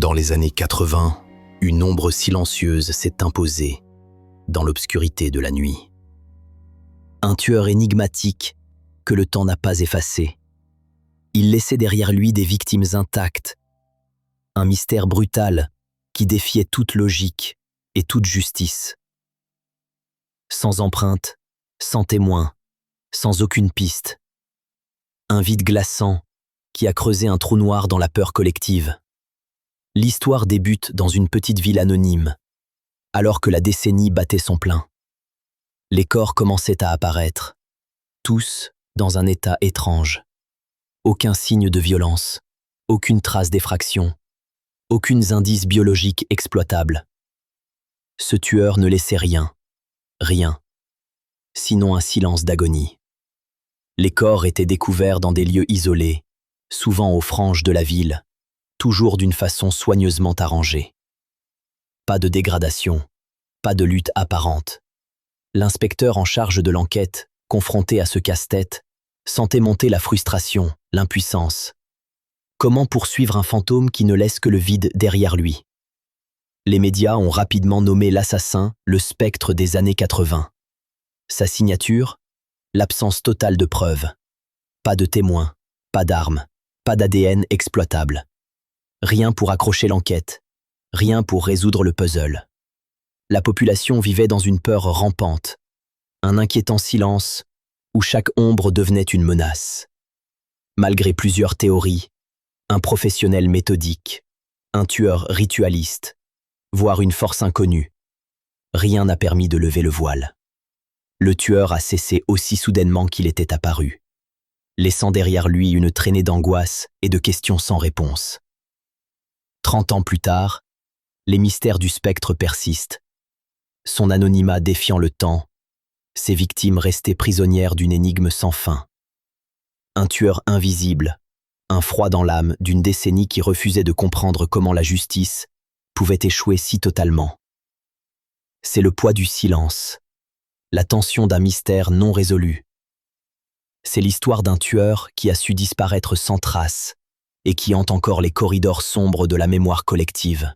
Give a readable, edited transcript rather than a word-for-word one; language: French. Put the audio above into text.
Dans les années 80, une ombre silencieuse s'est imposée dans l'obscurité de la nuit. Un tueur énigmatique que le temps n'a pas effacé. Il laissait derrière lui des victimes intactes, un mystère brutal qui défiait toute logique et toute justice. Sans empreinte, sans témoin, sans aucune piste. Un vide glaçant qui a creusé un trou noir dans la peur collective. L'histoire débute dans une petite ville anonyme, alors que la décennie battait son plein. Les corps commençaient à apparaître, tous dans un état étrange. Aucun signe de violence, aucune trace d'effraction, aucun indice biologique exploitable. Ce tueur ne laissait rien, sinon un silence d'agonie. Les corps étaient découverts dans des lieux isolés, souvent aux franges de la ville, toujours d'une façon soigneusement arrangée. Pas de dégradation, pas de lutte apparente. L'inspecteur en charge de l'enquête, confronté à ce casse-tête, sentait monter la frustration, l'impuissance. Comment poursuivre un fantôme qui ne laisse que le vide derrière lui? Les médias ont rapidement nommé l'assassin le spectre des années 80. Sa signature? L'absence totale de preuves. Pas de témoins, pas d'armes, pas d'ADN exploitable. Rien pour accrocher l'enquête, rien pour résoudre le puzzle. La population vivait dans une peur rampante, un inquiétant silence où chaque ombre devenait une menace. Malgré plusieurs théories, un professionnel méthodique, un tueur ritualiste, voire une force inconnue, rien n'a permis de lever le voile. Le tueur a cessé aussi soudainement qu'il était apparu, laissant derrière lui une traînée d'angoisse et de questions sans réponse. 30 ans plus tard, les mystères du spectre persistent. Son anonymat défiant le temps, ses victimes restées prisonnières d'une énigme sans fin. Un tueur invisible, un froid dans l'âme d'une décennie qui refusait de comprendre comment la justice pouvait échouer si totalement. C'est le poids du silence, la tension d'un mystère non résolu. C'est l'histoire d'un tueur qui a su disparaître sans trace et qui hante encore les corridors sombres de la mémoire collective.